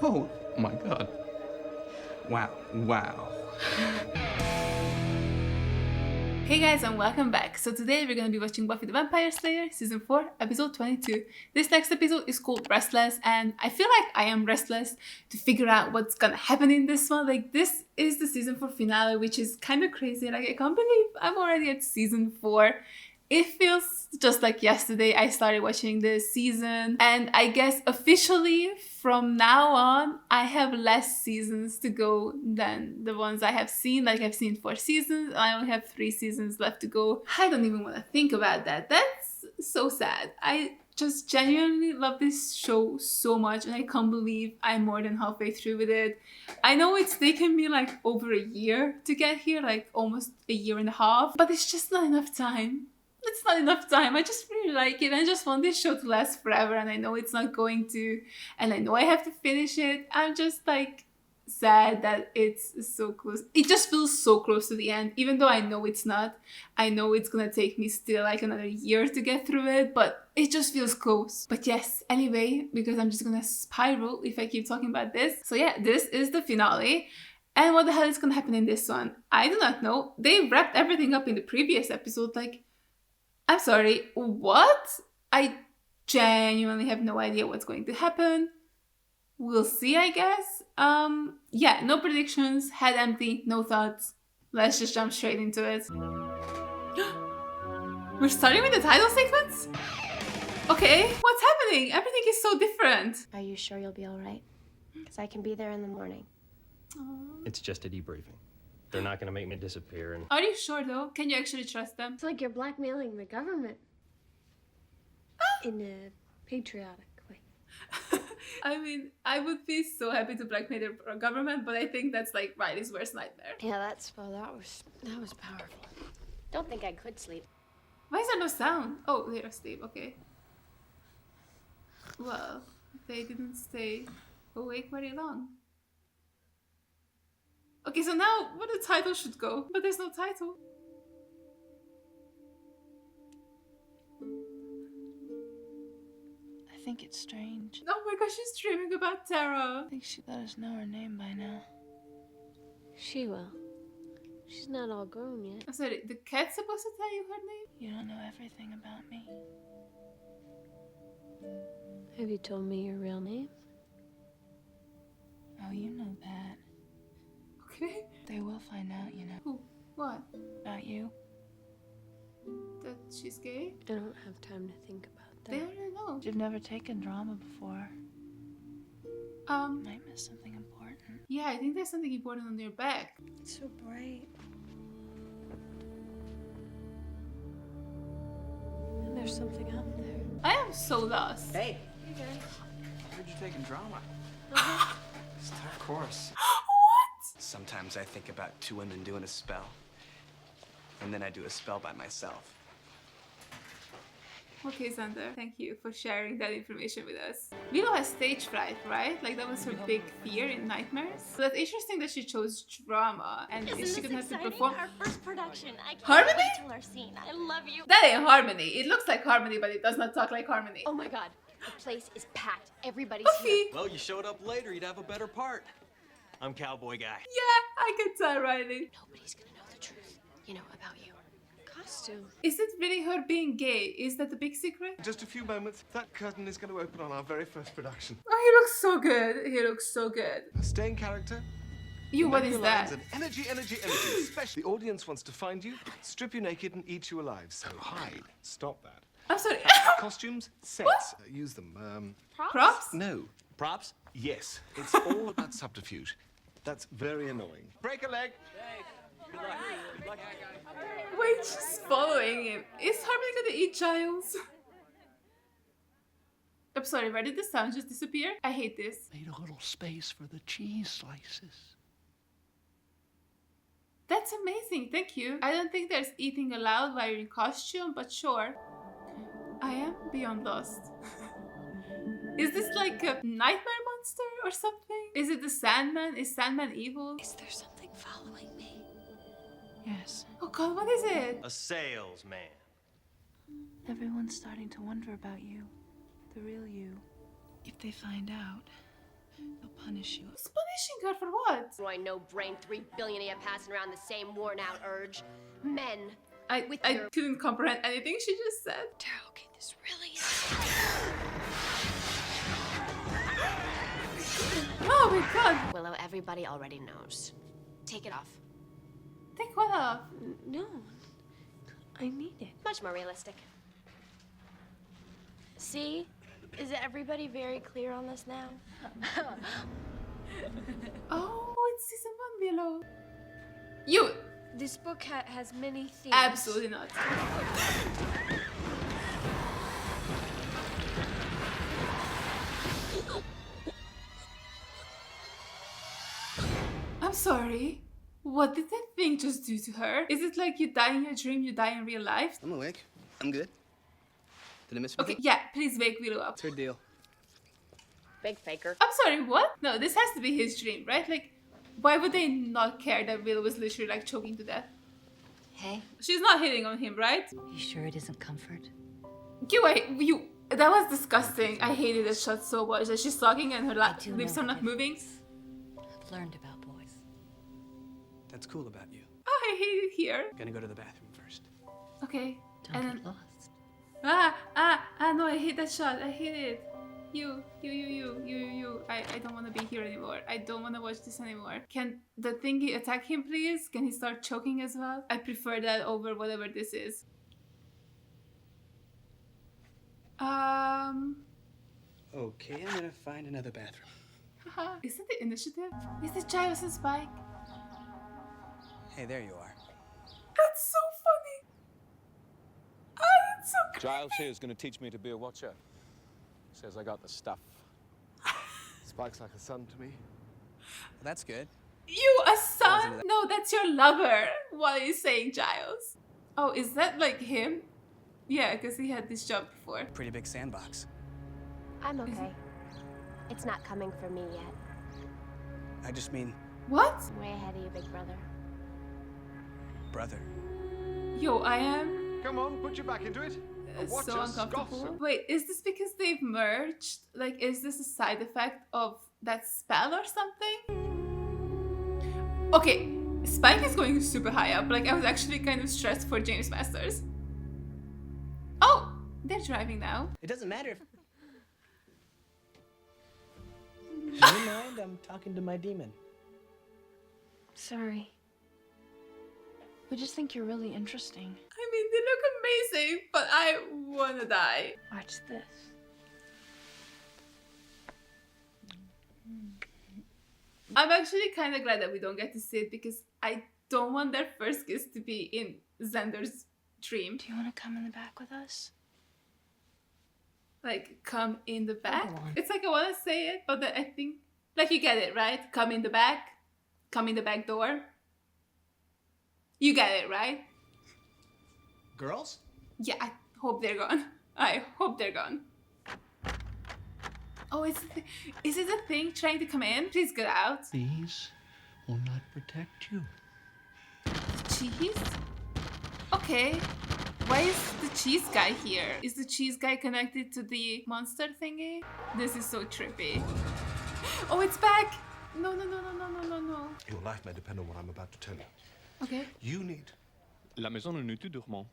Oh my god. Wow. Hey guys, and welcome back. So today we're going to be watching Buffy the Vampire Slayer Season 4, Episode 22. This next episode is called Restless, and I feel like I am restless to figure out what's going to happen in this one. Like, this is the Season 4 finale, which is kind of crazy. Like, I can't believe I'm already at Season 4. It feels just like yesterday I started watching this season, and I guess officially from now on I have less seasons to go than the ones I have seen. Like, I've seen 4 seasons and I only have 3 seasons left to go. I don't even want to think about that. That's so sad. I just genuinely love this show so much, and I can't believe I'm more than halfway through with it. I know it's taken me like over a year to get here, like almost a year and a half, but it's just not enough time. It's not enough time. I just really like it. I just want this show to last forever, and I know it's not going to, and I know I have to finish it. I'm just like sad that it's so close. It just feels so close to the end, even though I know it's not. I know it's gonna take me still like another year to get through it, but it just feels close. But yes, anyway, because I'm just gonna spiral if I keep talking about this. So yeah, this is the finale. And what the hell is gonna happen in this one? I do not know. They wrapped everything up in the previous episode. Like, I'm sorry, what? I genuinely have no idea what's going to happen. We'll see, I guess. Yeah, no predictions, head empty, no thoughts. Let's just jump straight into it. We're starting with the title sequence? Okay, what's happening? Everything is so different. Are you sure you'll be all right? Because I can be there in the morning. It's just a debriefing. They're not going to make me disappear. And Are you sure though? Can you actually trust them? It's like you're blackmailing the government. In a patriotic way. I mean, I would be so happy to blackmail the government, but I think that's like Riley's worst nightmare. Yeah, that was powerful. Don't think I could sleep. Why is there no sound? Oh, they're asleep, okay. Well, they didn't stay awake very long. Okay, so now where the title should go, but there's no title. I think it's strange. Oh my gosh, she's dreaming about Tara. I think she'd let us know her name by now. She will. She's not all grown yet. I'm sorry, the cat's supposed to tell you her name? You don't know everything about me. Have you told me your real name? Oh, you know that. Okay. They will find out, you know. Who? What? About you. That she's gay? I don't have time to think about that. They already know. You've never taken drama before. Might miss something important. Yeah, I think there's something important on your back. It's so bright. And there's something out there. I am so lost. Hey, Hey guys. I heard you're taking drama. It's a tough course. Sometimes I think about 2 women doing a spell, and then I do a spell by myself. Okay, Xander, thank you for sharing that information with us. Willow has stage fright, right? Like, that was her big fear in Nightmares. So that's interesting that she chose drama, and is she gonna have to perform? Our first production. I can't Harmony? wait till our scene. I love you. That ain't Harmony. It looks like Harmony, but it does not talk like Harmony. Oh my god. The place is packed. Everybody's Buffy! here. well, you showed up later. You'd have a better part. I'm cowboy guy. Yeah, I can tell, Riley. Nobody's gonna know the truth. You know, about you. Costume. Is it really her being gay? Is that the big secret? Just a few moments. That curtain is going to open on our very first production. Oh, he looks so good. He looks so good. Stay in character. You, what Remember is your lines that? and energy. Especially the audience wants to find you, strip you naked, and eat you alive. So hide. Stop that. I'm sorry. Costumes, sets. Use them. Props? No. Props? Yes. It's all about subterfuge. That's very annoying. Break a leg. Wait, she's following him. Is Harmony gonna eat Giles? I'm sorry, where did the sound just disappear? I hate this. Made a little space for the cheese slices. That's amazing, thank you. I don't think there's eating allowed while you're in costume, but sure. I am beyond lost. Is this like a nightmare monster or something? Is it the Sandman? Is Sandman evil? Is there something following me? Yes. Oh god, what is it? A salesman. Everyone's starting to wonder about you. The real you. If they find out, They'll punish you. Who's punishing her for what? Roy, no brain, 3 billion of you passing around the same worn out urge. Men. I your- couldn't comprehend anything she just said. Tara, okay, this really is. Oh my god. Willow, everybody already knows. Take it off. Take what off? No. I need it. Much more realistic. See? Is everybody very clear on this now? Oh, it's season 1, Willow. You. This book has many themes. Absolutely not. I'm sorry. What did that thing just do to her? Is it like you die in your dream, you die in real life? I'm awake. I'm good. Did I miss Okay, yeah, please wake Willow up. What's her deal? Big faker. I'm sorry, what? No, this has to be his dream, right? Like, why would they not care that Willow was literally like choking to death? Hey, She's not hitting on him, right? you sure it isn't comfort? That was disgusting. I hated that shot so much. That she's talking and her I do lips know are the not moving. I've learned about boys. That's cool about you. Oh, I hate it here. Gonna go to the bathroom first. Okay. Don't and get then, lost. no, I hate that shot. I hate it. You. I don't want to be here anymore. I don't want to watch this anymore. Can the thingy attack him, please? Can he start choking as well? I prefer that over whatever this is. Okay, I'm gonna find another bathroom. Is that the initiative? Is it Giles and Spike? Hey, there you are. That's so funny. Oh, that's so creepy. Giles here is going to teach me to be a watcher. Says I got the stuff. Spike's like a son to me. Well, that's good. You a son? Wasn't that- No, that's your lover. What are you saying, Giles? Oh, is that like him? Yeah, because he had this job before. Pretty big sandbox. I'm okay. It's not coming for me yet. I just mean, What? I'm way ahead of you, big brother. brother. Yo, I am Come on, put your back into it. And watch so us uncomfortable. gossip. Wait, is this because they've merged? Like, is this a side effect of that spell or something? Okay, Spike is going super high up. Like, I was actually kind of stressed for James Masters. Oh, they're driving now. It doesn't matter if... Never mind, I'm talking to my demon. Sorry. We just think you're really interesting. I mean, they look amazing, but I wanna die. Watch this. I'm actually kind of glad that we don't get to see it because I don't want their first kiss to be in Xander's dream. Do you want to come in the back with us? Like, come in the back. Go on. It's like I want to say it, but I think, like, you get it, right? Come in the back. Come in the back door. You get it, right? Girls? Yeah, I hope they're gone. I hope they're gone. Oh, is it a thing trying to come in? Please get out. These will not protect you. Cheese? Okay. Why is the cheese guy here? Is the cheese guy connected to the monster thingy? This is so trippy. Oh, it's back! No. Your life may depend on what I'm about to tell you. Okay. You need... La maison ne nous tout dormant.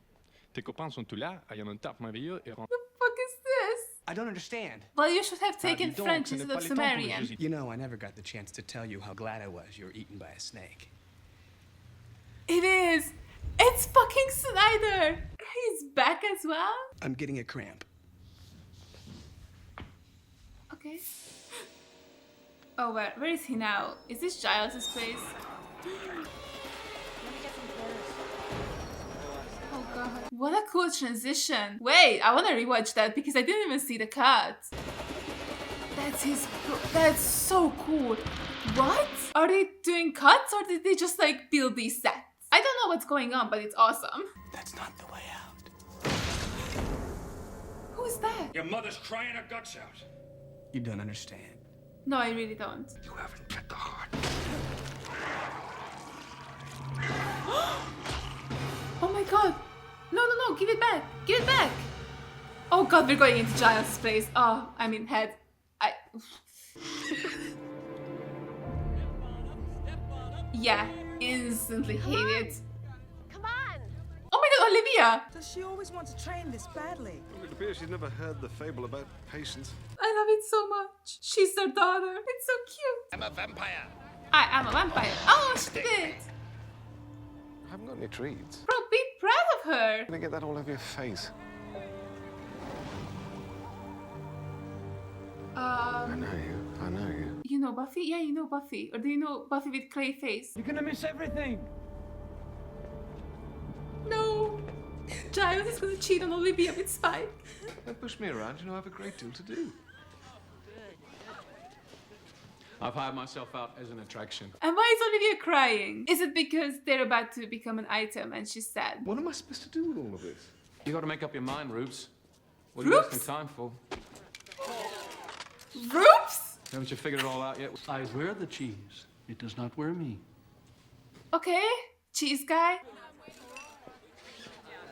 Tes copains sont tous là, ayant un tarte merveilleux et What the fuck is this? I don't understand. Well, you should have taken dis donc, French ce n'est instead of pas le temps pour les Sumerian. jeux. You know, I never got the chance to tell you how glad I was you were eaten by a snake. It is! It's fucking Snyder! He's back as well? I'm getting a cramp. Okay. Oh, where is he now? Is this Giles' place? Oh god. What a cool transition. Wait, I want to rewatch that because I didn't even see the cut. That's so cool. What? Are they doing cuts or did they just like build these sets? I don't know what's going on, but it's awesome. That's not the way out. Who is that? Your mother's crying her guts out. You don't understand. No, I really don't. You haven't get the heart. Oh my god. No, give it back. Give it back. Oh god, we're going into Giles' place. Oh, I mean head. Yeah, instantly hate it. Come on! Oh my god, Olivia! Does she always want to train this badly? Well, it appears she's never heard the fable about patience. I love it so much. She's their daughter. It's so cute. I'm a vampire. I am a vampire. Oh, she did it. I haven't got any treats. Bro, be proud of her. I'm gonna get that all over your face. I know you. I know you. You know Buffy? Yeah, you know Buffy. Or do you know Buffy with clay face? You're gonna miss everything. No. Giles is gonna cheat on Olivia with Spike. Don't push me around. You know I have a great deal to do. I've hired myself out as an attraction. And why is Olivia crying? Is it because they're about to become an item and she's sad? What am I supposed to do with all of this? You got to make up your mind, Rubes. What are you Rubes? wasting time for? Roops? Haven't you figured it all out yet? I wear the cheese. It does not wear me. Okay, cheese guy.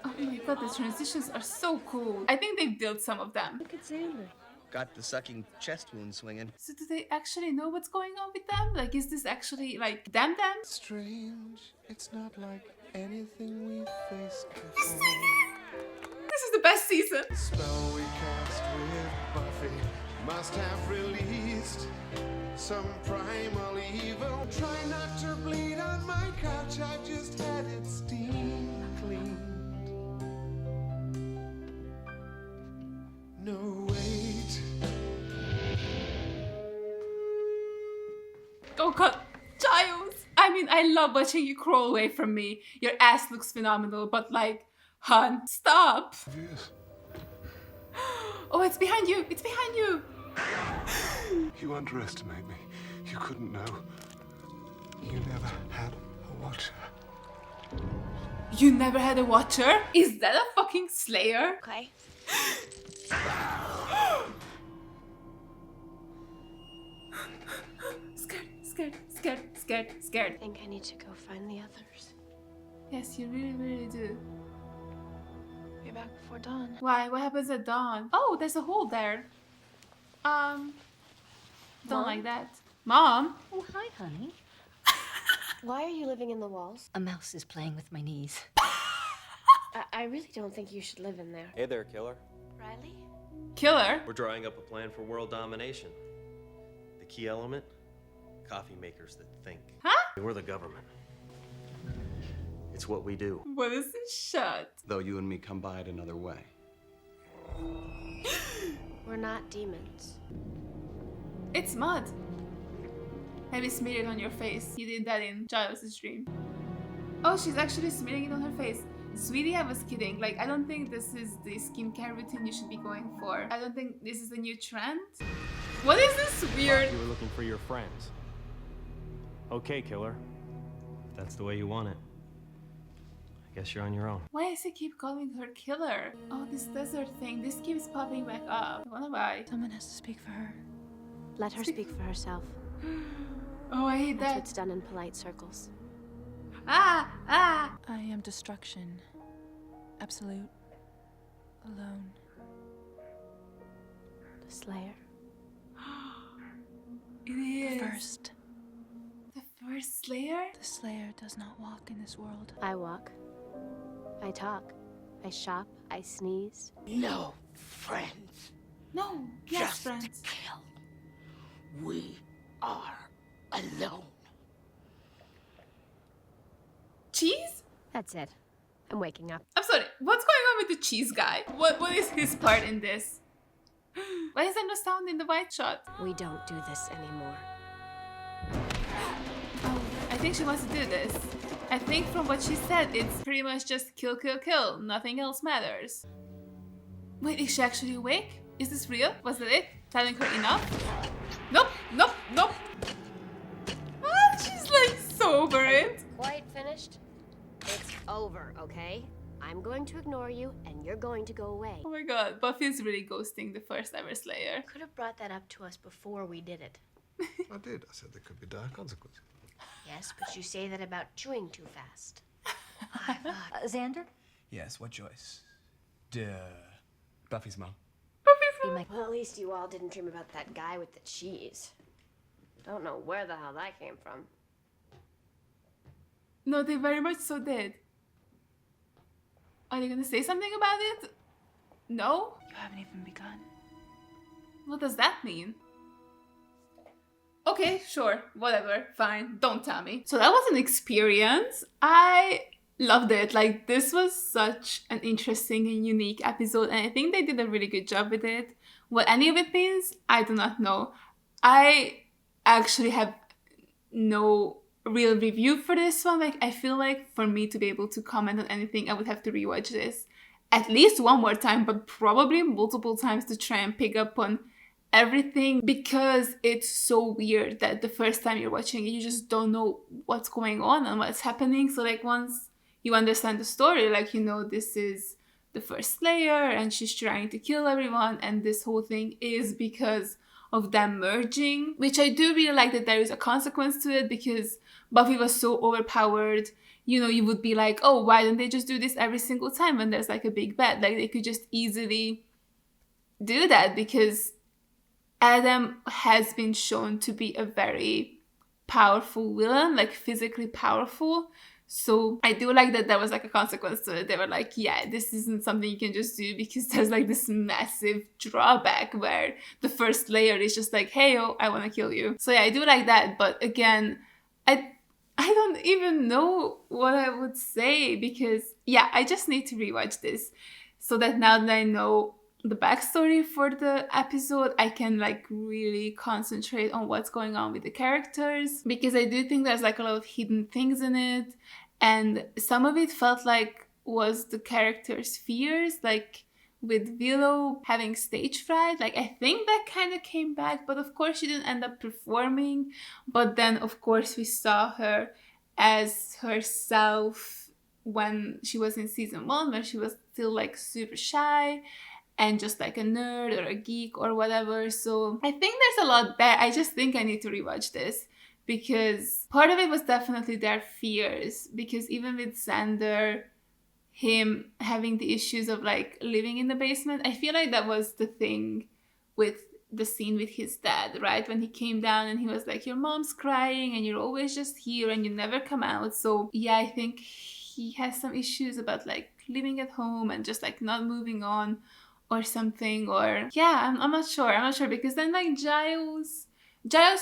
Oh my god, the transitions are so cool. I think they built some of them. Look at Xander. Got the sucking chest wound swinging. So do they actually know what's going on with them? Like, is this actually like them? Strange. It's not like anything we've faced This before. is the best season. The spell we cast with Buffy must have released some primal evil. Try not to bleed on my couch. I just had it steam cleaned. No, wait. Oh god, Giles! I mean, I love watching you crawl away from me. Your ass looks phenomenal, but like, hun, stop! Yes. Oh, it's behind you! It's behind you! You underestimate me. You couldn't know. You never had a watcher. You never had a watcher? Is that a fucking slayer? Okay. Scared. I think I need to go find the others. Yes, you really do. Be back before dawn. Why? What happens at dawn? Oh, there's a hole there. Don't Mom? like that. Mom? Oh, hi, honey. Why are you living in the walls? A mouse is playing with my knees. I really don't think you should live in there. Hey there, killer. Riley? Killer? We're drawing up a plan for world domination. The key element? Coffee makers that think. Huh? We're the government. It's what we do. What is this shot? Though you and me come by it another way. We're not demons. It's mud. Maybe smear it on your face. You did that in Giles' dream. Oh, she's actually smearing it on her face. Sweetie, I was kidding. Like, I don't think this is the skincare routine you should be going for. I don't think this is a new trend. What is this weird? You were looking for your friends. Okay, killer. If that's the way you want it. I guess you're on your own. Why does he keep calling her killer? Oh, this desert thing. This keeps popping back up. I wonder why. Someone has to speak for her. Let her speak for herself. Oh, I hate That's that. what's done in polite circles. Ah! I am destruction. Absolute. Alone. The Slayer. It is. First. The first Slayer? The Slayer does not walk in this world. I walk. I talk. I shop. I sneeze. No friends. No. Yes, Just friends. kill. We are alone. Cheese? That's it. I'm waking up. I'm sorry. What's going on with the cheese guy? What is his part in this? Why is there no sound in the white shot? We don't do this anymore. Oh, I think she wants to do this. I think from what she said, it's pretty much just kill, kill, kill. Nothing else matters. Wait, is she actually awake? Is this real? Was that it? Telling her enough? Nope. Ah, she's like so over it. Quite finished? It's over, okay? I'm going to ignore you, and you're going to go away. Oh my god, Buffy's really ghosting the first ever Slayer. Could have brought that up to us before we did it. I did. I said there could be dire consequences. Yes, but you say that about chewing too fast. Xander? Yes, what Joyce? Duh. Buffy's mom. Well, at least you all didn't dream about that guy with the cheese. Don't know where the hell that came from. No, they very much so did. Are they gonna say something about it? No? You haven't even begun. What does that mean? Okay, sure, whatever, fine, don't tell me. So that was an experience. I loved it. Like, this was such an interesting and unique episode, and I think they did a really good job with it. What any of it means, I do not know. I actually have no real review for this one. Like, I feel like for me to be able to comment on anything, I would have to rewatch this at least one more time, but probably multiple times to try and pick up on everything, because it's so weird that the first time you're watching it, you just don't know what's going on and what's happening. So like, once you understand the story, like, you know, this is the first Slayer and she's trying to kill everyone, and this whole thing is because of them merging, which I do really like that there is a consequence to it, because Buffy was so overpowered. You know, you would be like, oh, why don't they just do this every single time when there's like a big bad? Like, they could just easily do that, because Adam has been shown to be a very powerful villain, like physically powerful. So I do like that there was like a consequence to it. They were like, yeah, this isn't something you can just do, because there's like this massive drawback where the first layer is just like, hey, oh, I want to kill you. So yeah, I do like that. But again, I don't even know what I would say, because yeah, I just need to rewatch this so that now that I know the backstory for the episode, I can like really concentrate on what's going on with the characters, because I do think there's like a lot of hidden things in it, and some of it felt like was the characters' fears, like with Willow having stage fright. Like, I think that kind of came back, but of course she didn't end up performing. But then of course we saw her as herself when she was in season 1, where she was still like super shy and just like a nerd or a geek or whatever. So I think there's a lot there. I just think I need to rewatch this, because part of it was definitely their fears, because even with Xander, him having the issues of like living in the basement, I feel like that was the thing with the scene with his dad, right? When he came down and he was like, your mom's crying and you're always just here and you never come out. So yeah, I think he has some issues about like living at home and just like not moving on or something. Or yeah, I'm not sure, because then like Giles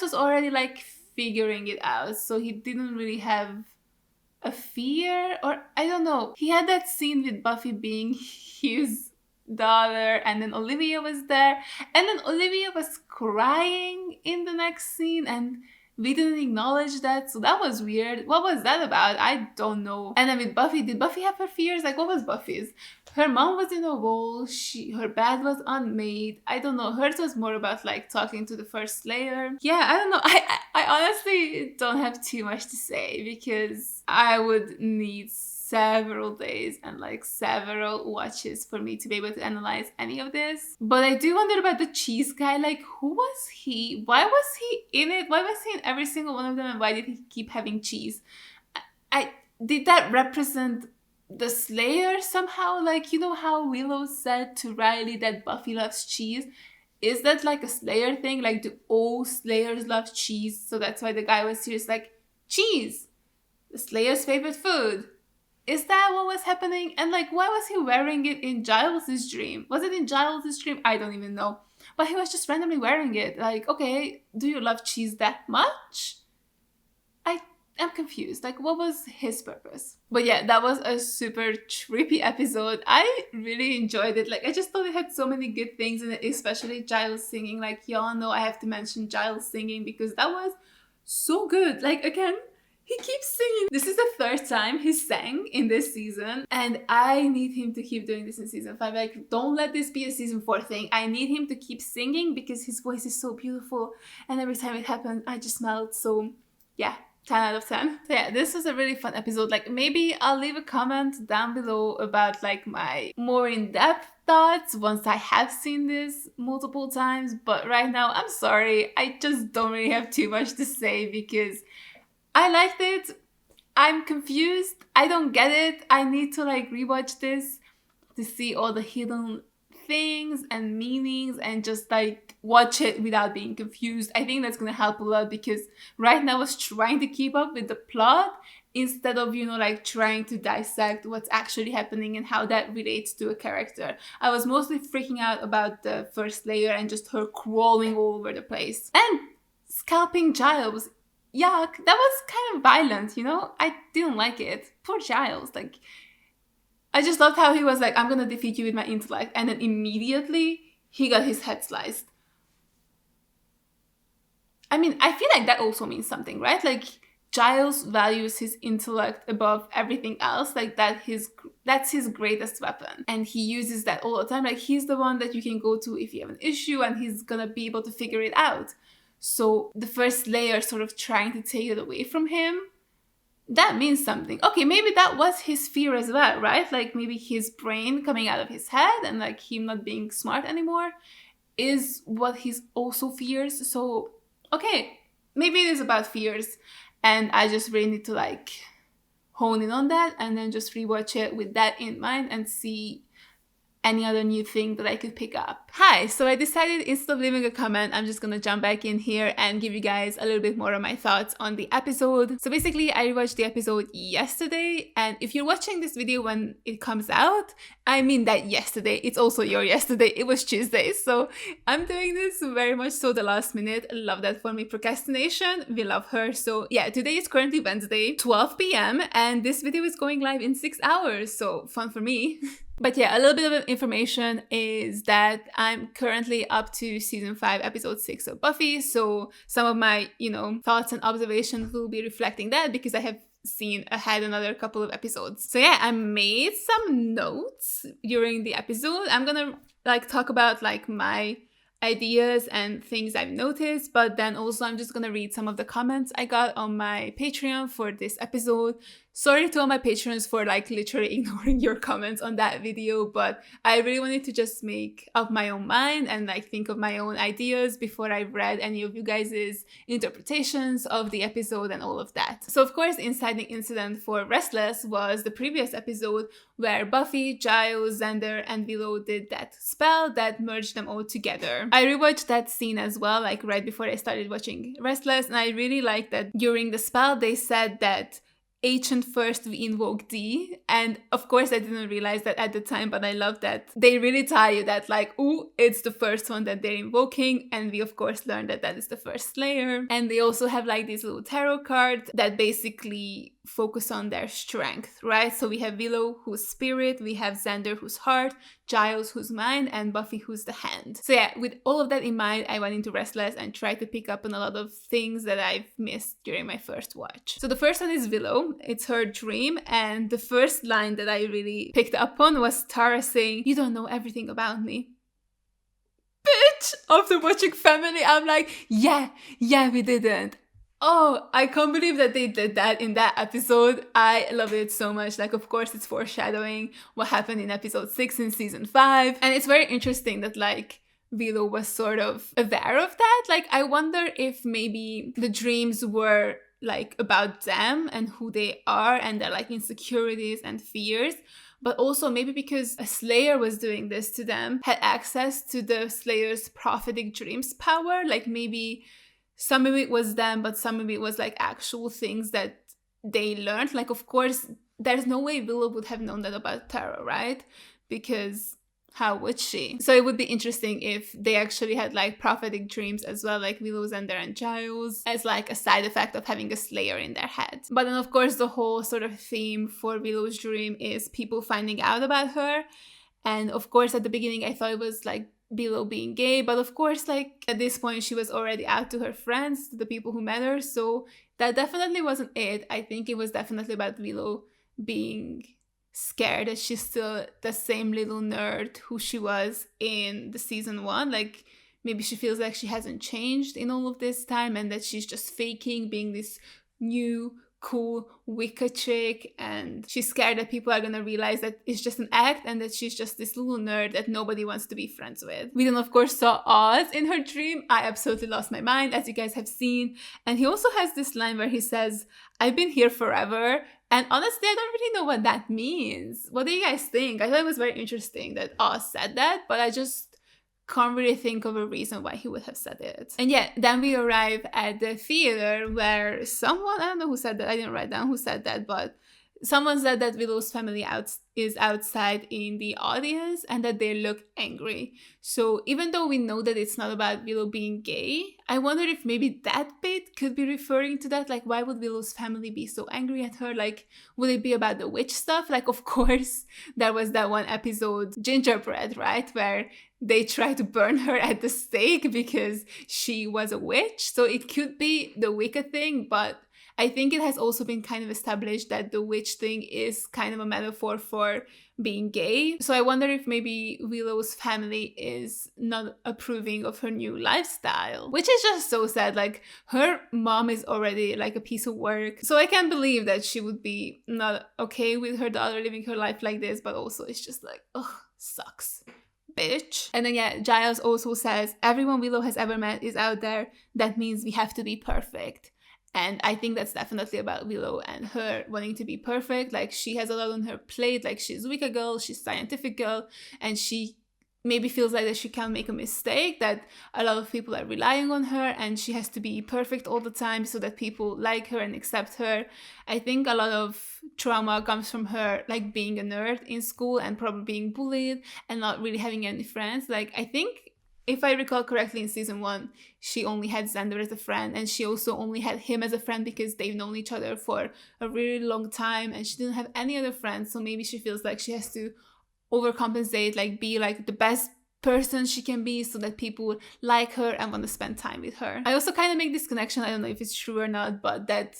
was already like figuring it out, so he didn't really have a fear, or I don't know. He had that scene with Buffy being his daughter, and then Olivia was there, and then Olivia was crying in the next scene, and we didn't acknowledge that, so that was weird. What was that about? I don't know. And then with Buffy, did Buffy have her fears? Like, what was Buffy's? Her mom was in a wall, her bed was unmade. I don't know. Hers was more about like talking to the first Slayer. Yeah, I don't know. I honestly don't have too much to say, because I would need several days and like several watches for me to be able to analyze any of this. But I do wonder about the cheese guy. Like, who was he? Why was he in it? Why was he in every single one of them? And why did he keep having cheese? Did that represent the Slayer somehow? Like, you know how Willow said to Riley that Buffy loves cheese? Is that like a Slayer thing? Like, do all Slayers love cheese? So that's why the guy was serious, like, cheese, the Slayer's favorite food. Is that what was happening? And like, why was he wearing it in Giles' dream? Was it in Giles' dream? I don't even know. But he was just randomly wearing it. Like, okay, do you love cheese that much? I'm confused. Like, what was his purpose? But yeah, that was a super trippy episode. I really enjoyed it. Like, I just thought it had so many good things in it, especially Giles singing. Like, y'all know I have to mention Giles singing, because that was so good. Like, again, he keeps singing. This is the third time he sang in this season, and I need him to keep doing this in season 5. Like, don't let this be a season 4 thing. I need him to keep singing, because his voice is so beautiful, and every time it happened, I just smiled. So yeah, 10 out of 10. So yeah, this was a really fun episode. Like, maybe I'll leave a comment down below about like my more in-depth thoughts once I have seen this multiple times. But right now, I'm sorry, I just don't really have too much to say, because I liked it. I'm confused. I don't get it. I need to like rewatch this to see all the hidden things and meanings, and just like watch it without being confused. I think that's gonna help a lot, because right now I was trying to keep up with the plot instead of, like trying to dissect what's actually happening and how that relates to a character. I was mostly freaking out about the first Slayer and just her crawling all over the place. And scalping Giles. Yuck, that was kind of violent, I didn't like it. Poor Giles, like, I just loved how he was like, I'm gonna defeat you with my intellect, and then immediately he got his head sliced. I mean, I feel like that also means something, right? Like, Giles values his intellect above everything else, like that's his greatest weapon, and he uses that all the time. Like, he's the one that you can go to if you have an issue, and he's gonna be able to figure it out. So the first Slayer sort of trying to take it away from him, that means something. Okay, maybe that was his fear as well, right? Like, maybe his brain coming out of his head and like him not being smart anymore is what he also fears. So okay, maybe it is about fears, and I just really need to like hone in on that and then just rewatch it with that in mind and see any other new thing that I could pick up. Hi, so I decided instead of leaving a comment, I'm just gonna jump back in here and give you guys a little bit more of my thoughts on the episode. So basically, I rewatched the episode yesterday, and if you're watching this video when it comes out, I mean that yesterday, it's also your yesterday, it was Tuesday, so I'm doing this very much so the last minute. Love that for me, procrastination, we love her. So yeah, today is currently Wednesday, 12 p.m, and this video is going live in 6 hours, so fun for me. But yeah, a little bit of information is that I'm currently up to season 5, episode 6 of Buffy. So some of my, thoughts and observations will be reflecting that because I have seen ahead another couple of episodes. So yeah, I made some notes during the episode. I'm gonna talk about my ideas and things I've noticed, but then also I'm just gonna read some of the comments I got on my Patreon for this episode. Sorry to all my patrons for literally ignoring your comments on that video, but I really wanted to just make up my own mind and think of my own ideas before I read any of you guys' interpretations of the episode and all of that. So of course, the inciting incident for Restless was the previous episode where Buffy, Giles, Xander, and Willow did that spell that merged them all together. I rewatched that scene as well, right before I started watching Restless, and I really liked that during the spell they said that ancient first we invoke D, and of course I didn't realize that at the time, but I love that they really tell you that ooh, it's the first one that they're invoking, and we of course learned that that is the first Slayer. And they also have these little tarot cards that basically focus on their strength, right? So we have Willow, who's spirit, we have Xander, who's heart, Giles, who's mind, and Buffy, who's the hand. So yeah, with all of that in mind, I went into Restless and tried to pick up on a lot of things that I've missed during my first watch. So the first one is Willow. It's her dream, and the first line that I really picked up on was Tara saying, "You don't know everything about me." Bitch! After watching Family, I'm like, yeah, we didn't. Oh, I can't believe that they did that in that episode. I love it so much. Of course, it's foreshadowing what happened in episode 6 in season 5. And it's very interesting that, Willow was sort of aware of that. I wonder if maybe the dreams were, about them and who they are and their, insecurities and fears. But also maybe because a Slayer was doing this to them, had access to the Slayer's prophetic dreams power. Maybe some of it was them, but some of it was actual things that they learned. Of course, there's no way Willow would have known that about Tara, right? Because how would she? So it would be interesting if they actually had prophetic dreams as well, Willow, Xander, and Giles, as a side effect of having a Slayer in their head. But then of course the whole sort of theme for Willow's dream is people finding out about her. And of course at the beginning I thought it was Willow being gay, but of course at this point she was already out to her friends, to the people who met her, so that definitely wasn't it. I think it was definitely about Willow being scared that she's still the same little nerd who she was in the season 1. Maybe she feels like she hasn't changed in all of this time and that she's just faking being this new cool Wicca chick, and she's scared that people are gonna realize that it's just an act and that she's just this little nerd that nobody wants to be friends with. We then of course saw Oz in her dream. I absolutely lost my mind, as you guys have seen, and he also has this line where he says, "I've been here forever," and honestly I don't really know what that means. What do you guys think? I thought it was very interesting that Oz said that, but I just can't really think of a reason why he would have said it. And yeah, then we arrive at the theater where someone, I don't know who said that, I didn't write down who said that, but someone said that Willow's family is outside in the audience and that they look angry. So even though we know that it's not about Willow being gay, I wonder if maybe that bit could be referring to that. Like, why would Willow's family be so angry at her? Like, would it be about the witch stuff? Like, of course, there was that one episode, Gingerbread, right? Where they try to burn her at the stake because she was a witch. So it could be the Wicca thing, but I think it has also been kind of established that the witch thing is kind of a metaphor for being gay. So I wonder if maybe Willow's family is not approving of her new lifestyle, which is just so sad. Like, her mom is already like a piece of work. So I can't believe that she would be not okay with her daughter living her life like this, but also it's just like, ugh, sucks. Bitch. And then yeah, Giles also says, everyone Willow has ever met is out there. That means we have to be perfect. And I think that's definitely about Willow and her wanting to be perfect. Like, she has a lot on her plate. Like, she's Wicca girl, she's scientific girl, and she maybe feels like that she can't make a mistake, that a lot of people are relying on her and she has to be perfect all the time so that people like her and accept her. I think a lot of trauma comes from her, like, being a nerd in school and probably being bullied and not really having any friends. Like, I think, if I recall correctly, in season 1, she only had Xander as a friend, and she also only had him as a friend because they've known each other for a really long time, and she didn't have any other friends, so maybe she feels like she has to overcompensate, like, be like the best person she can be so that people like her and want to spend time with her. I also kind of make this connection, I don't know if it's true or not, but that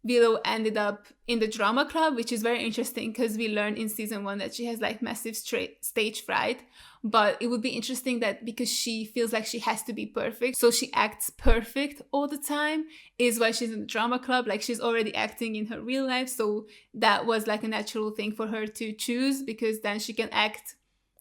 Willow ended up in the drama club, which is very interesting because we learned in season 1 that she has like massive stage fright. But it would be interesting that because she feels like she has to be perfect, so she acts perfect all the time, is why she's in the drama club. Like, she's already acting in her real life, so that was like a natural thing for her to choose because then she can act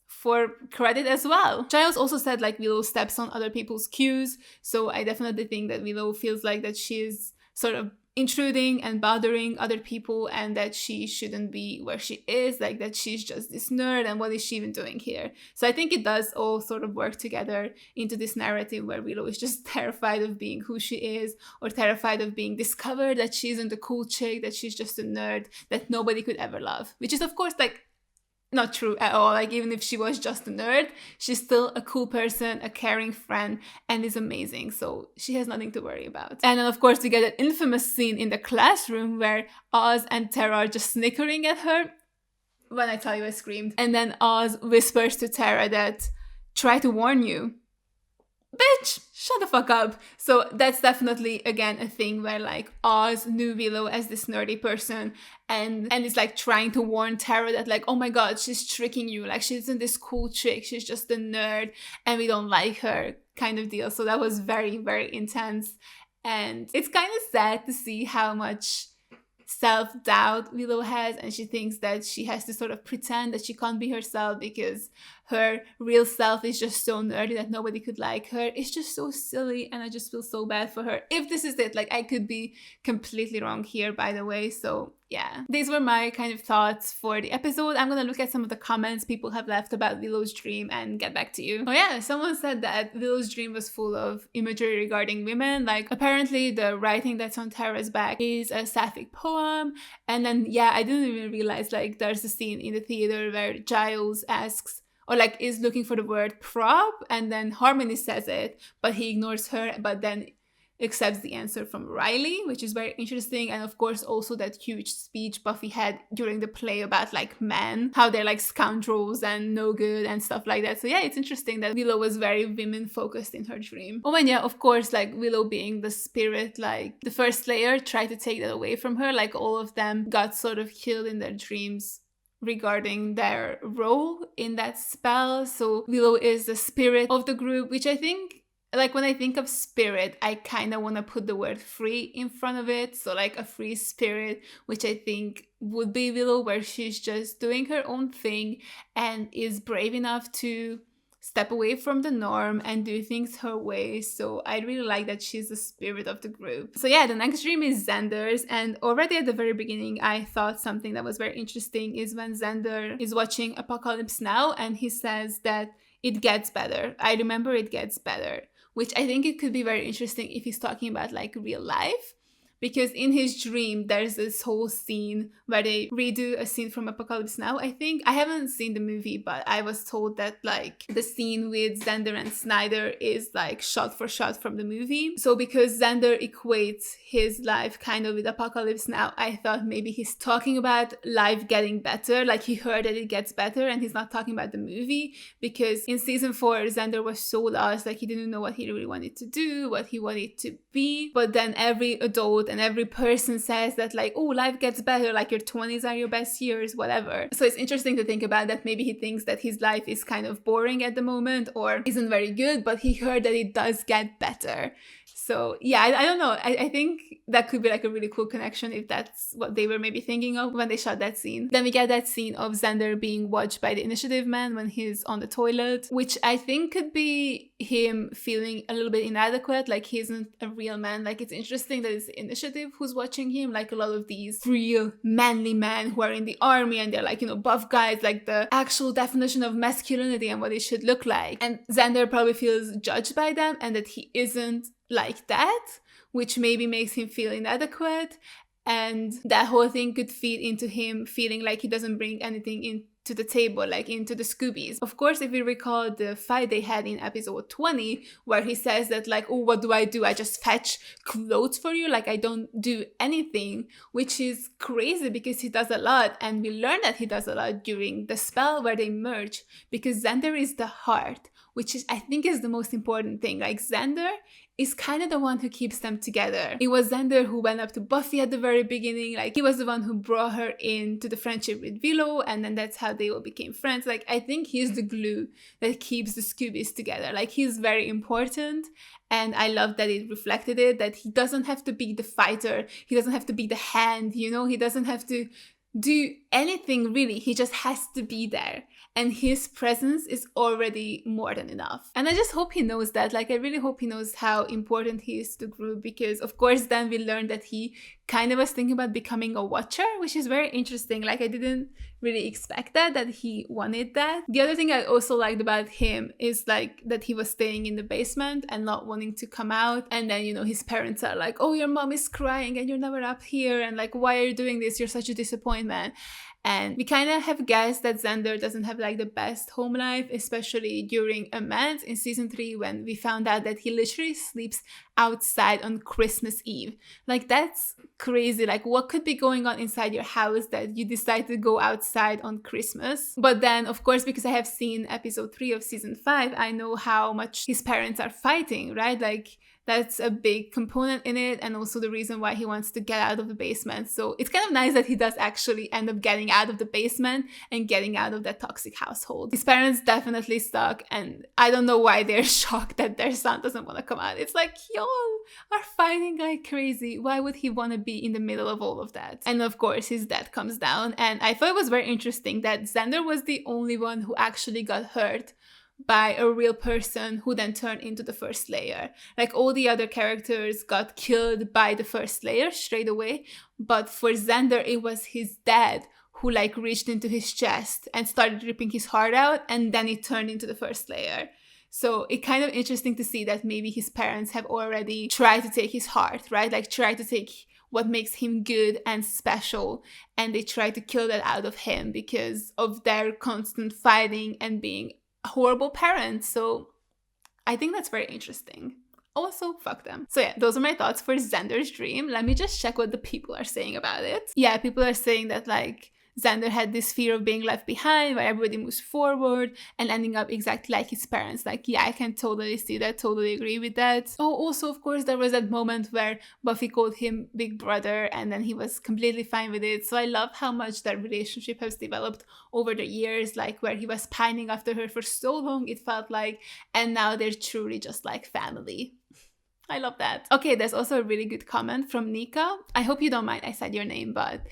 for credit as well. Giles also said like Willow steps on other people's cues, so I definitely think that Willow feels like that she's sort of intruding and bothering other people and that she shouldn't be where she is, like that she's just this nerd and what is she even doing here. So I think it does all sort of work together into this narrative where Willow is just terrified of being who she is or terrified of being discovered, that she isn't a cool chick, that she's just a nerd that nobody could ever love, which is of course like not true at all. Like, even if she was just a nerd, she's still a cool person, a caring friend, and is amazing. So she has nothing to worry about. And then, of course, we get that infamous scene in the classroom where Oz and Tara are just snickering at her. When I tell you, I screamed. And then Oz whispers to Tara that, try to warn you. Bitch, shut the fuck up. So that's definitely, again, a thing where like Oz knew Willow as this nerdy person and is like trying to warn Tara that like, oh my god, she's tricking you. Like, she isn't this cool chick. She's just a nerd and we don't like her kind of deal. So that was very, very intense. And it's kind of sad to see how much self-doubt Willow has, and she thinks that she has to sort of pretend that she can't be herself because her real self is just so nerdy that nobody could like her. It's just so silly and I just feel so bad for her. If this is it, like, I could be completely wrong here, by the way. So yeah, these were my kind of thoughts for the episode. I'm gonna look at some of the comments people have left about Willow's dream and get back to you. Oh yeah, someone said that Willow's dream was full of imagery regarding women. Like, apparently the writing that's on Tara's back is a sapphic poem. And then yeah, I didn't even realize like there's a scene in the theater where Giles asks or like is looking for the word prop, and then Harmony says it, but he ignores her, but then accepts the answer from Riley, which is very interesting. And of course also that huge speech Buffy had during the play about like men, how they're like scoundrels and no good and stuff like that. So yeah, it's interesting that Willow was very women focused in her dream. Oh, and yeah, of course, like Willow being the spirit, like the first Slayer tried to take that away from her. Like, all of them got sort of killed in their dreams regarding their role in that spell. So Willow is the spirit of the group, which I think, like, when I think of spirit, I kind of want to put the word free in front of it. So like a free spirit, which I think would be Willow, where she's just doing her own thing and is brave enough to step away from the norm and do things her way. So I really like that she's the spirit of the group. So yeah, the next dream is Xander's, and already at the very beginning I thought something that was very interesting is when Xander is watching Apocalypse Now and he says that it gets better. I remember it gets better, which I think it could be very interesting if he's talking about like real life. Because in his dream, there's this whole scene where they redo a scene from Apocalypse Now, I think. I haven't seen the movie, but I was told that like the scene with Xander and Snyder is like shot for shot from the movie. So because Xander equates his life kind of with Apocalypse Now, I thought maybe he's talking about life getting better. Like he heard that it gets better and he's not talking about the movie. Because in season 4, Xander was so lost, like he didn't know what he really wanted to do, what he wanted to be. But then every adult and every person says that like, oh, life gets better, like your 20s are your best years, whatever. So it's interesting to think about that. Maybe he thinks that his life is kind of boring at the moment or isn't very good, but he heard that it does get better. So yeah, I don't know. I think that could be like a really cool connection if that's what they were maybe thinking of when they shot that scene. Then we get that scene of Xander being watched by the Initiative Man when he's on the toilet, which I think could be him feeling a little bit inadequate, like he isn't a real man. Like it's interesting that it's the Initiative who's watching him, like a lot of these real manly men who are in the army and they're like, you know, buff guys, like the actual definition of masculinity and what it should look like. And Xander probably feels judged by them and that he isn't like that, which maybe makes him feel inadequate, and that whole thing could feed into him feeling like he doesn't bring anything into the table, like into the Scoobies. Of course, if we recall the fight they had in episode 20, where he says that like, oh, what do? I just fetch clothes for you, like I don't do anything, which is crazy because he does a lot, and we learn that he does a lot during the spell where they merge, because Xander is the heart, which is, I think, is the most important thing. Like Xander is kind of the one who keeps them together. It was Xander who went up to Buffy at the very beginning. Like he was the one who brought her into the friendship with Willow, and then that's how they all became friends. Like I think he's the glue that keeps the Scoobies together. Like he's very important, and I love that it reflected it, that he doesn't have to be the fighter, he doesn't have to be the hand, you know, he doesn't have to do anything really, he just has to be there. And his presence is already more than enough. And I just hope he knows that. Like, I really hope he knows how important he is to the group, because, of course, then we learned that he kind of was thinking about becoming a watcher, which is very interesting. Like, I didn't really expect that he wanted that. The other thing I also liked about him is, like, that he was staying in the basement and not wanting to come out. And then, you know, his parents are like, oh, your mom is crying and you're never up here. And, like, why are you doing this? You're such a disappointment. And we kind of have guessed that Xander doesn't have like the best home life, especially during Amends in season 3, when we found out that he literally sleeps outside on Christmas Eve. Like, that's crazy. Like, what could be going on inside your house that you decide to go outside on Christmas? But then, of course, because I have seen episode 3 of season 5, I know how much his parents are fighting, right? Like, that's a big component in it, and also the reason why he wants to get out of the basement. So it's kind of nice that he does actually end up getting out of the basement and getting out of that toxic household. His parents definitely suck, and I don't know why they're shocked that their son doesn't want to come out. It's like, y'all are fighting like crazy. Why would he want to be in the middle of all of that? And of course, his dad comes down, and I thought it was very interesting that Xander was the only one who actually got hurt by a real person who then turned into the First Slayer. Like, all the other characters got killed by the First Slayer straight away, but for Xander it was his dad who like reached into his chest and started ripping his heart out, and then it turned into the First Slayer. So it's kind of interesting to see that maybe his parents have already tried to take his heart, right? Like, try to take what makes him good and special, and they try to kill that out of him because of their constant fighting and being horrible parents. So I think that's very interesting. Also, fuck them. So yeah, those are my thoughts for Xander's dream. Let me just check what the people are saying about it. Yeah, people are saying that like Xander had this fear of being left behind, where everybody moves forward and ending up exactly like his parents. Like, yeah, I can totally see that, totally agree with that. Oh, also, of course, there was that moment where Buffy called him Big Brother, and then he was completely fine with it. So I love how much that relationship has developed over the years, like where he was pining after her for so long, it felt like, and now they're truly just like family. I love that. Okay, there's also a really good comment from Nika. I hope you don't mind I said your name, but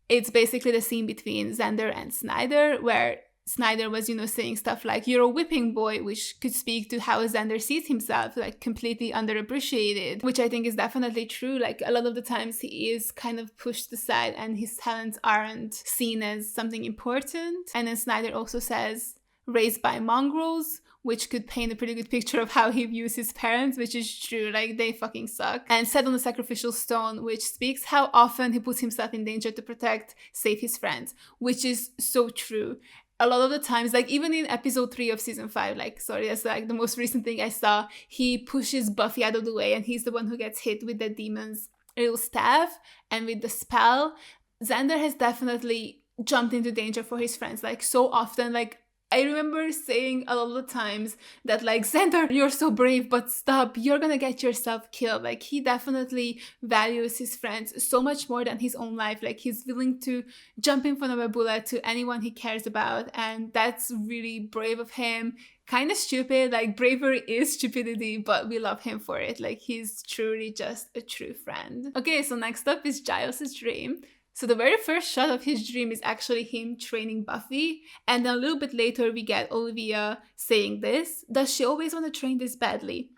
it's basically the scene between Xander and Snyder, where Snyder was, you know, saying stuff like, you're a whipping boy, which could speak to how Xander sees himself, like completely underappreciated, which I think is definitely true. Like, a lot of the times he is kind of pushed aside and his talents aren't seen as something important. And then Snyder also says, raised by mongrels, which could paint a pretty good picture of how he views his parents, which is true, like they fucking suck. And set on the sacrificial stone, which speaks how often he puts himself in danger to protect, save his friends, which is so true. A lot of the times, like even in episode 3 of season 5, like, sorry, that's like the most recent thing I saw, he pushes Buffy out of the way and he's the one who gets hit with the demon's little staff and with the spell. Xander has definitely jumped into danger for his friends, like so often. Like I remember saying a lot of the times that like, Xander, you're so brave, but stop, you're gonna get yourself killed. Like he definitely values his friends so much more than his own life. Like he's willing to jump in front of a bullet to anyone he cares about, and that's really brave of him. Kind of stupid, like bravery is stupidity, but we love him for it. Like he's truly just a true friend. Okay, so next up is Giles' dream. So the very first shot of his dream is actually him training Buffy, and then a little bit later we get Olivia saying this, does she always want to train this badly?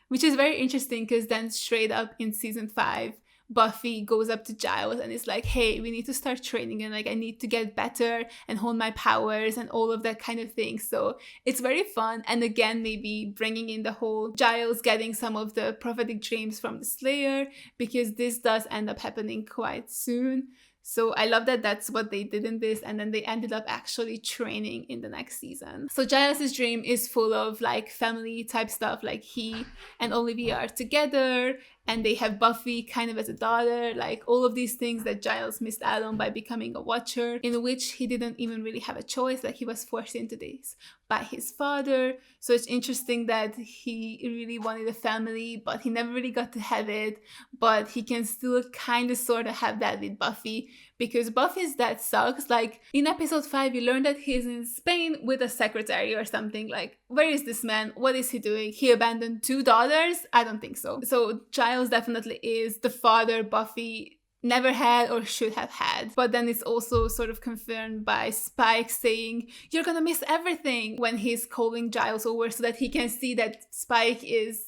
Which is very interesting because then straight up in season 5, Buffy goes up to Giles and is like, hey, we need to start training and like I need to get better and hone my powers and all of that kind of thing. So it's very fun, and again maybe bringing in the whole Giles getting some of the prophetic dreams from the Slayer, because this does end up happening quite soon. So I love that that's what they did in this, and then they ended up actually training in the next season. So Giles' dream is full of like family type stuff, like he and Olivia are together and they have Buffy kind of as a daughter, like all of these things that Giles missed out on by becoming a Watcher, in which he didn't even really have a choice, like he was forced into this by his father. So it's interesting that he really wanted a family, but he never really got to have it, but he can still kind of sort of have that with Buffy, because Buffy's dad sucks. Like in episode 5, you learn that he's in Spain with a secretary or something. Like, where is this man? What is he doing? He abandoned 2 daughters? I don't think so. So Giles definitely is the father Buffy never had or should have had. But then it's also sort of confirmed by Spike saying, you're gonna miss everything, when he's calling Giles over so that he can see that Spike is,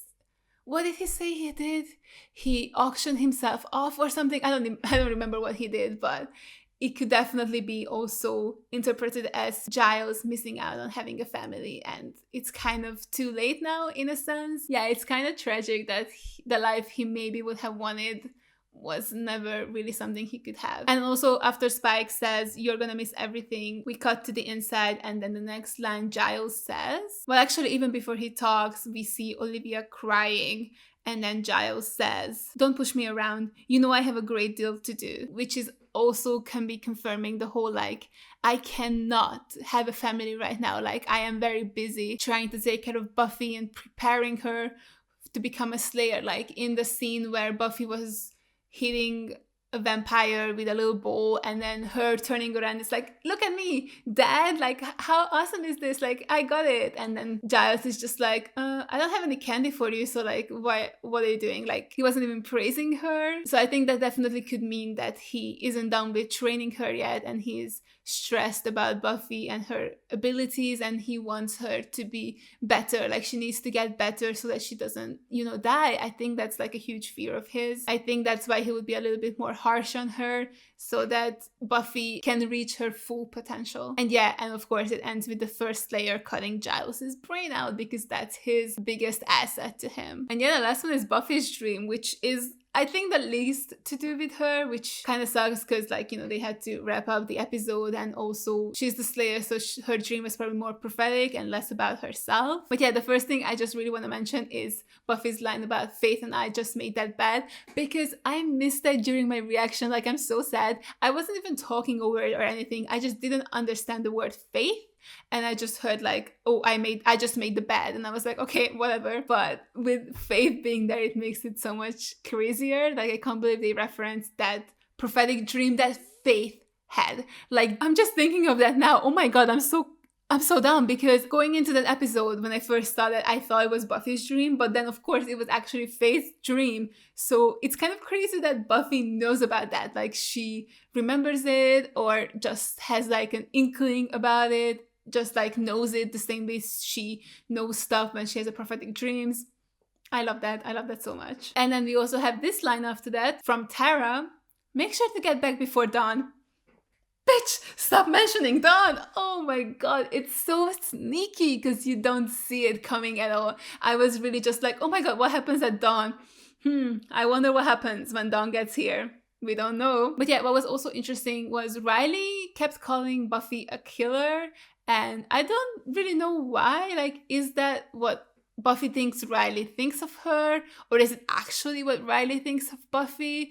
what did he say he did? He auctioned himself off or something. I don't remember what he did, but it could definitely be also interpreted as Giles missing out on having a family, and it's kind of too late now in a sense. Yeah, it's kind of tragic that the life he maybe would have wanted was never really something he could have. And also after Spike says, you're gonna miss everything, we cut to the inside, and then the next line Giles says, well actually even before he talks, we see Olivia crying, and then Giles says, don't push me around, you know I have a great deal to do, which is also can be confirming the whole like, I cannot have a family right now, like I am very busy trying to take care of Buffy and preparing her to become a Slayer. Like in the scene where Buffy was hitting a vampire with a little bow, and then her turning around, it's like, look at me, Dad, like how awesome is this, like I got it. And then Giles is just like, I don't have any candy for you, so like what are you doing? Like he wasn't even praising her. So I think that definitely could mean that he isn't done with training her yet, and he's stressed about Buffy and her abilities, and he wants her to be better, like she needs to get better so that she doesn't, die. I think that's like a huge fear of his. I think that's why he would be a little bit more harsh on her, so that Buffy can reach her full potential. And yeah, and of course it ends with the first Slayer cutting Giles' brain out, because that's his biggest asset to him. And yeah, the last one is Buffy's dream, which is I think the least to do with her, which kind of sucks because they had to wrap up the episode, and also she's the Slayer, so her dream is probably more prophetic and less about herself. But yeah, the first thing I just really want to mention is Buffy's line about faith, and I just made that bad because I missed that during my reaction. Like, I'm so sad. I wasn't even talking over it or anything. I just didn't understand the word faith. And I just heard I just made the bed, and I was like, okay, whatever. But with faith being there, it makes it so much crazier. Like, I can't believe they referenced that prophetic dream that Faith had. Like, I'm just thinking of that now. Oh my god, I'm so dumb, because going into that episode, when I first saw that, I thought it was Buffy's dream, but then of course it was actually Faith's dream. So it's kind of crazy that Buffy knows about that. Like, she remembers it, or just has like an inkling about it, just like knows it the same way she knows stuff when she has a prophetic dreams. I love that. I love that so much. And then we also have this line after that from Tara: make sure to get back before dawn. bitch, stop mentioning Dawn. Oh my god, it's so sneaky because you don't see it coming at all. I was really just like, oh my god, what happens at Dawn? I wonder what happens when Dawn gets here. We don't know. But yeah, what was also interesting was Riley kept calling Buffy a killer, and I don't really know why. Like, is that what Buffy thinks Riley thinks of her, or is it actually what Riley thinks of Buffy?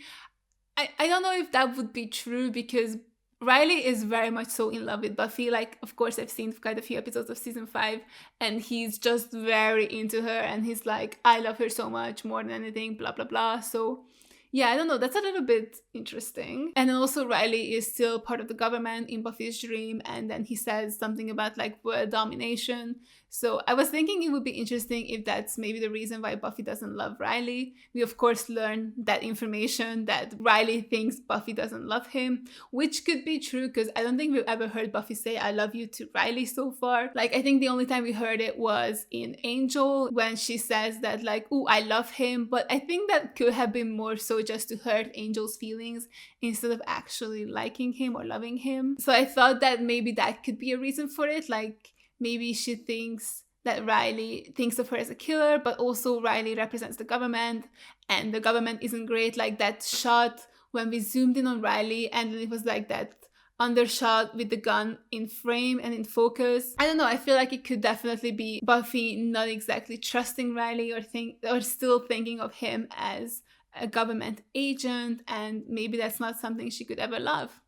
I don't know if that would be true, because Riley is very much so in love with Buffy. Like, of course, I've seen quite a few episodes of season 5, and he's just very into her, and he's like, I love her so much, more than anything, blah, blah, blah. So yeah, I don't know. That's a little bit interesting. And then also Riley is still part of the government in Buffy's dream. And then he says something about like world domination. So I was thinking it would be interesting if that's maybe the reason why Buffy doesn't love Riley. We of course learn that information that Riley thinks Buffy doesn't love him, which could be true because I don't think we've ever heard Buffy say I love you to Riley so far. Like, I think the only time we heard it was in Angel when she says that like, ooh, I love him. But I think that could have been more so just to hurt Angel's feelings instead of actually liking him or loving him. So I thought that maybe that could be a reason for it. Like, maybe she thinks that Riley thinks of her as a killer, but also Riley represents the government, and the government isn't great. Like that shot when we zoomed in on Riley, and it was like that undershot with the gun in frame and in focus. I don't know, I feel like it could definitely be Buffy not exactly trusting Riley or still thinking of him as a government agent, and maybe that's not something she could ever love.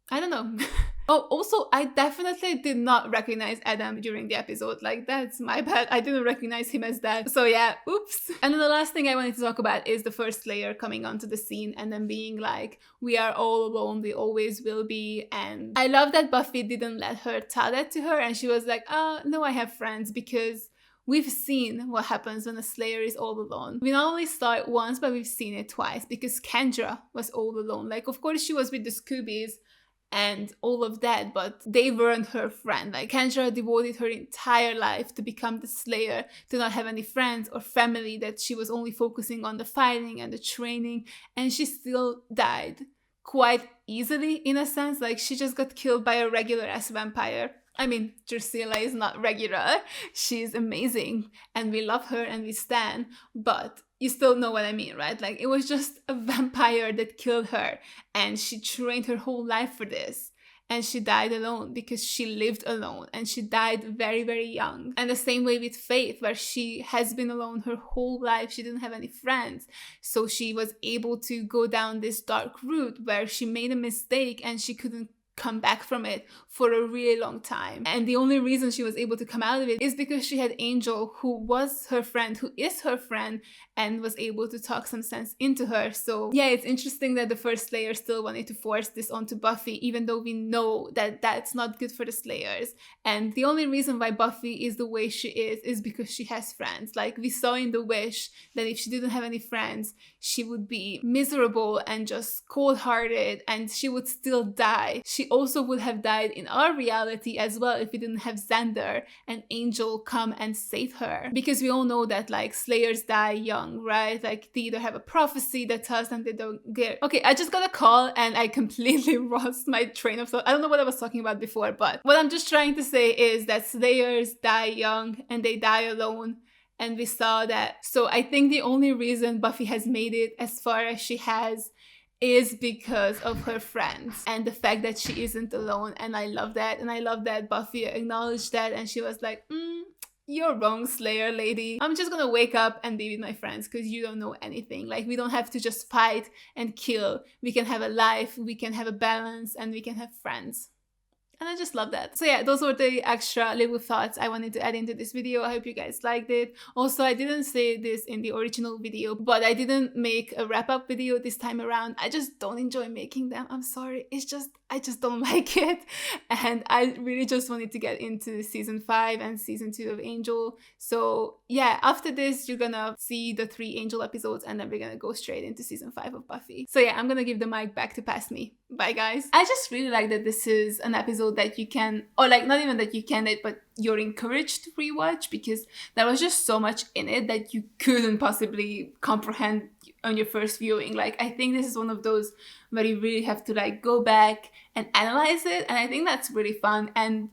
I don't know. Oh, also, I definitely did not recognize Adam during the episode. Like, that's my bad. I didn't recognize him as that. So yeah, oops. And then the last thing I wanted to talk about is the first Slayer coming onto the scene and then being like, we are all alone, we always will be. And I love that Buffy didn't let her tell that to her, and she was like, oh, no, I have friends, because we've seen what happens when a Slayer is all alone. We not only saw it once, but we've seen it twice, because Kendra was all alone. Like, of course, she was with the Scoobies and all of that, but they weren't her friend. Like, Kendra devoted her entire life to become the Slayer, to not have any friends or family, that she was only focusing on the fighting and the training, and she still died quite easily in a sense. Like, she just got killed by a regular ass vampire. I mean, Drusilla is not regular. She's amazing and we love her and we stan, but you still know what I mean, right? Like, it was just a vampire that killed her, and she trained her whole life for this. And she died alone because she lived alone, and she died very, very young. And the same way with Faith, where she has been alone her whole life. She didn't have any friends. So she was able to go down this dark route where she made a mistake and she couldn't come back from it for a really long time. And the only reason she was able to come out of it is because she had Angel, who was her friend, who is her friend, and was able to talk some sense into her. So yeah, it's interesting that the first Slayer still wanted to force this onto Buffy, even though we know that that's not good for the Slayers. And the only reason why Buffy is the way she is because she has friends. Like, we saw in The Wish that if she didn't have any friends, she would be miserable and just cold-hearted, and she would still die. She also would have died in our reality as well if we didn't have Xander and Angel come and save her. Because we all know that, like, Slayers die young, right? Like, they either have a prophecy that tells them they don't get... Okay, I just got a call and I completely lost my train of thought. I don't know what I was talking about before, but what I'm just trying to say is that Slayers die young and they die alone. And we saw that. So I think the only reason Buffy has made it as far as she has is because of her friends and the fact that she isn't alone. And I love that. And I love that Buffy acknowledged that, and she was like, you're wrong, Slayer lady. I'm just gonna wake up and be with my friends because you don't know anything. Like, we don't have to just fight and kill. We can have a life, we can have a balance, and we can have friends. And I just love that. So yeah, those were the extra little thoughts I wanted to add into this video. I hope you guys liked it. Also, I didn't say this in the original video, but I didn't make a wrap-up video this time around. I just don't enjoy making them. I'm sorry. I just don't like it. And I really just wanted to get into season 5 and season 2 of Angel. So yeah, after this, you're gonna see the 3 Angel episodes, and then we're gonna go straight into season 5 of Buffy. So yeah, I'm gonna give the mic back to past me. Bye guys. I just really like that this is an episode that you can, or like not even that you can, but you're encouraged to rewatch, because there was just so much in it that you couldn't possibly comprehend on your first viewing. Like, I think this is one of those where you really have to like go back and analyze it, and I think that's really fun. And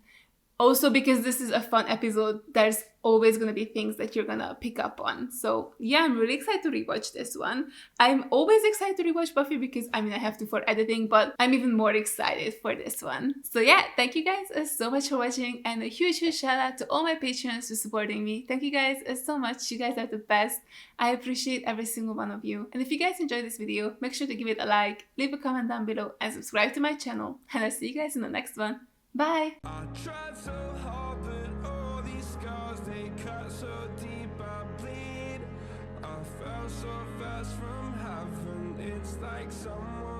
also because this is a fun episode, there's always going to be things that you're going to pick up on. So yeah, I'm really excited to rewatch this one. I'm always excited to rewatch Buffy because I mean I have to for editing, but I'm even more excited for this one. So yeah, thank you guys so much for watching, and a huge shout out to all my patrons for supporting me. Thank you guys so much. You guys are the best. I appreciate every single one of you. And if you guys enjoyed this video, make sure to give it a like, leave a comment down below, and subscribe to my channel. And I'll see you guys in the next one. Bye! I tried so hard, but all these scars, they cut so deep, I bleed. I fell so fast from heaven, it's like someone